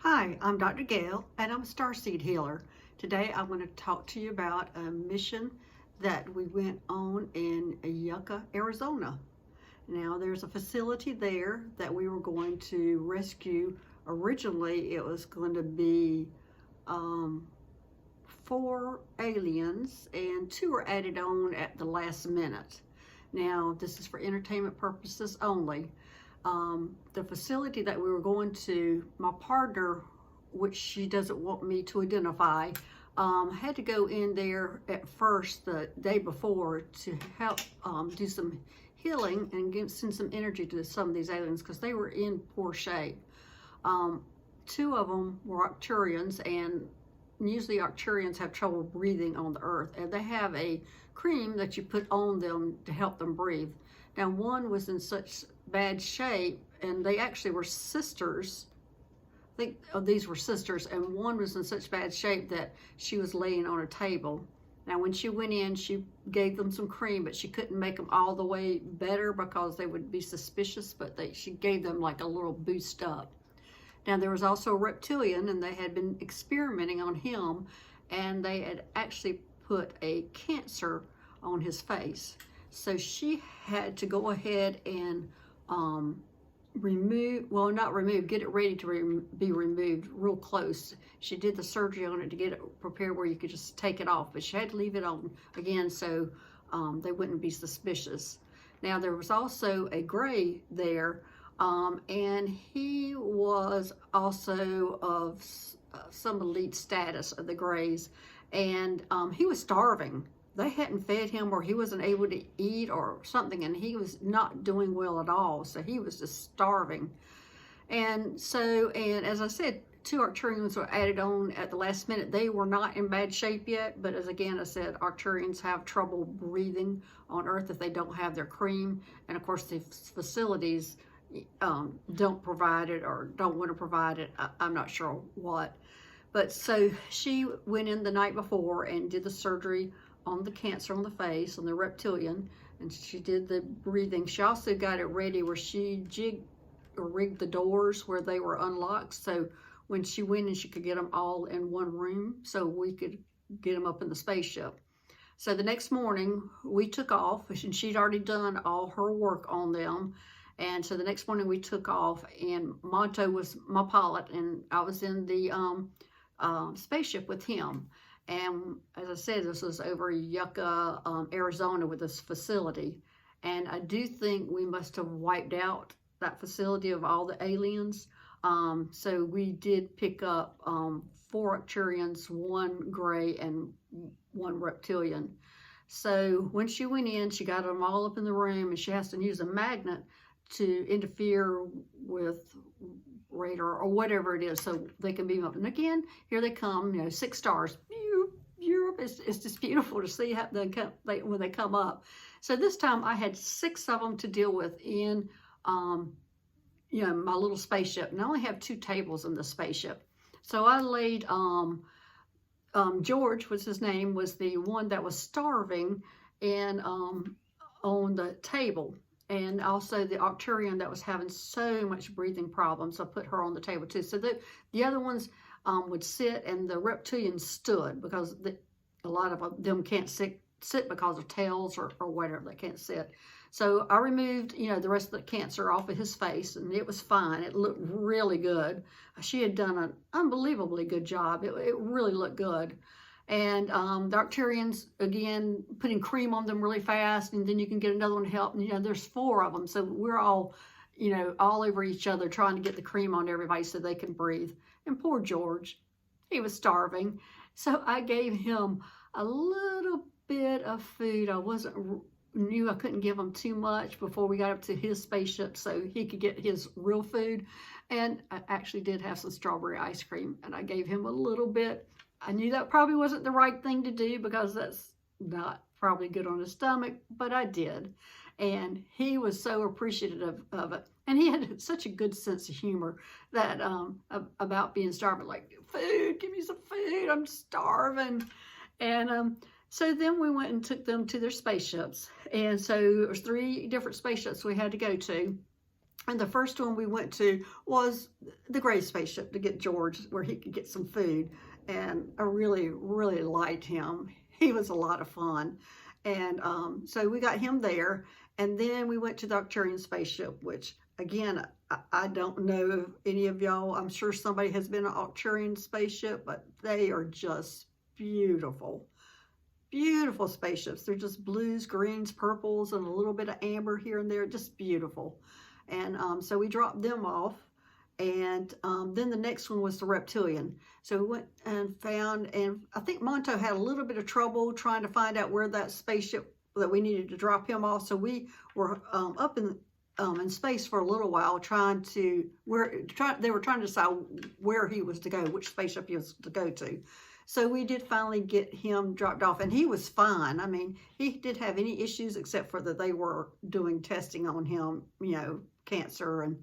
Hi, I'm Dr. Gail, and I'm a starseed healer. Today I want to talk to you about a mission that we went on in Yucca, Arizona. Now, there's a facility there that we were going to rescue. Originally, it was going to be 4 aliens, and 2 were added on at the last minute. Now, this is for entertainment purposes only. The facility that we were going to, my partner, which she doesn't want me to identify, had to go in there at first the day before to help do some healing and send some energy to some of these aliens because they were in poor shape. 2 of them were Arcturians, and usually Arcturians have trouble breathing on the earth, and they have a cream that you put on them to help them breathe. Now, one was in such bad shape, and they actually were sisters. I think these were sisters, and one was in such bad shape that she was laying on a table. Now, when she went in, she gave them some cream, but she couldn't make them all the way better because they would be suspicious, but she gave them like a little boost up. Now, there was also a reptilian, and they had been experimenting on him, and they had actually put a cancer on his face. So she had to go ahead and get it ready to be removed real close. She did the surgery on it to get it prepared where you could just take it off, but she had to leave it on again so they wouldn't be suspicious. Now, there was also a gray there, and he was also of some elite status of the grays, and he was starving. They hadn't fed him, or he wasn't able to eat or something, and he was not doing well at all, so he was just starving. And as I said, 2 Arcturians were added on at the last minute. They were not in bad shape yet, but as again I said, Arcturians have trouble breathing on Earth if they don't have their cream, and of course the facilities don't provide it or don't want to provide it. I'm not sure what. But so she went in the night before and did the surgery on the cancer on the face, on the reptilian, and she did the breathing. She also got it ready where she rigged the doors where they were unlocked, so when she went in, she could get them all in one room so we could get them up in the spaceship. So the next morning we took off, and she'd already done all her work on them, and so the next morning we took off, and Monto was my pilot, and I was in the spaceship with him. And as I said, this was over Yucca, Arizona, with this facility. And I do think we must have wiped out that facility of all the aliens. So we did pick up 4 Arcturians, 1 gray, and 1 reptilian. So when she went in, she got them all up in the room, and she has to use a magnet to interfere with radar or whatever it is so they can beam up. And again, here they come, 6 stars. Europe, it's just beautiful to see how when they come up. So this time I had 6 of them to deal with in my little spaceship, and I only have 2 tables in the spaceship. So I laid George, was his name, was the one that was starving, and on the table. And also the Arcturian that was having so much breathing problems, I put her on the table too. So the other ones would sit, and the reptilians stood because a lot of them can't sit because of tails or whatever. They can't sit. So I removed, the rest of the cancer off of his face, and it was fine. It looked really good. She had done an unbelievably good job. It really looked good. And the Arcturians, again, putting cream on them really fast, and then you can get another one to help. And, there's 4 of them, so we're all, all over each other trying to get the cream on everybody so they can breathe. And poor George, he was starving. So I gave him a little bit of food. I knew I couldn't give him too much before we got up to his spaceship so he could get his real food. And I actually did have some strawberry ice cream, and I gave him a little bit. I knew that probably wasn't the right thing to do because that's not probably good on his stomach, but I did. And he was so appreciative of it. And he had such a good sense of humor that about being starving, like, food, give me some food, I'm starving. And so then we went and took them to their spaceships. And so there was 3 different spaceships we had to go to. And the first one we went to was the gray spaceship to get George where he could get some food. And I really, really liked him. He was a lot of fun. And so we got him there. And then we went to the Arcturian spaceship, which, again, I don't know if any of y'all, I'm sure somebody has been an Arcturian spaceship, but they are just beautiful. Beautiful spaceships. They're just blues, greens, purples, and a little bit of amber here and there. Just beautiful. And so we dropped them off. And then the next one was the reptilian. So we went and found, and I think Monto had a little bit of trouble trying to find out where that spaceship that we needed to drop him off. So we were up in space for a little while they were trying to decide where he was to go, which spaceship he was to go to. So we did finally get him dropped off, and he was fine. I mean, he didn't have any issues except for that they were doing testing on him, cancer, and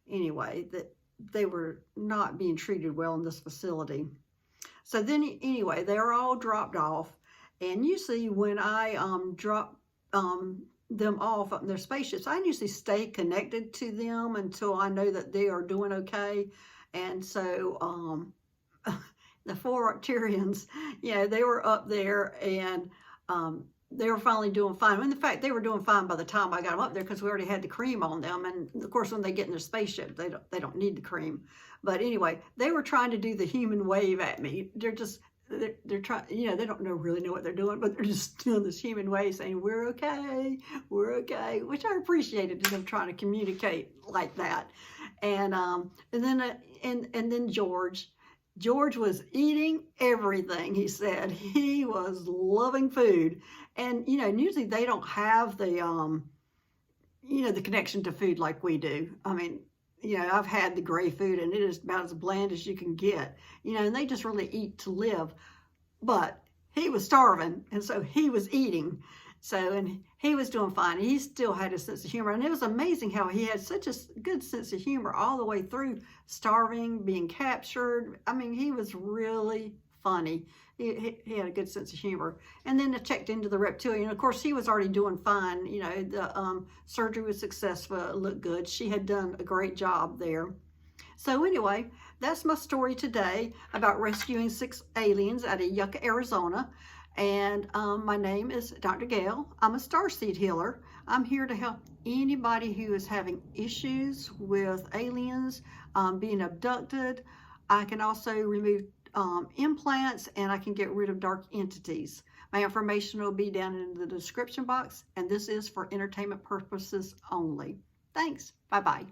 anyway, that they were not being treated well in this facility. So then anyway, they were all dropped off, and usually when I drop them off in their spaceships, I usually stay connected to them until I know that they are doing okay. And so the 4 Arcturians, they were up there, and they were finally doing fine. In fact, they were doing fine by the time I got them up there because we already had the cream on them. And of course, when they get in their spaceship, they don't need the cream. But anyway, they were trying to do the human wave at me. They're trying, they don't really know what they're doing, but they're just doing this human wave saying, we're okay, which I appreciated them trying to communicate like that. And then George was eating everything, he said. He was loving food. And, usually they don't have the, the connection to food like we do. I mean, I've had the gray food, and it is about as bland as you can get, and they just really eat to live. But he was starving, and so he was eating. So, and he was doing fine. He still had a sense of humor. And it was amazing how he had such a good sense of humor all the way through, starving, being captured. I mean, he was really funny. He had a good sense of humor. And then I checked into the reptilian. Of course, he was already doing fine. The surgery was successful. It looked good. She had done a great job there. So anyway, that's my story today about rescuing 6 aliens out of Yucca, Arizona. And my name is Dr. Gail. I'm a starseed healer. I'm here to help anybody who is having issues with aliens, being abducted. I can also remove implants, and I can get rid of dark entities. My information will be down in the description box, and this is for entertainment purposes only. Thanks. Bye-bye.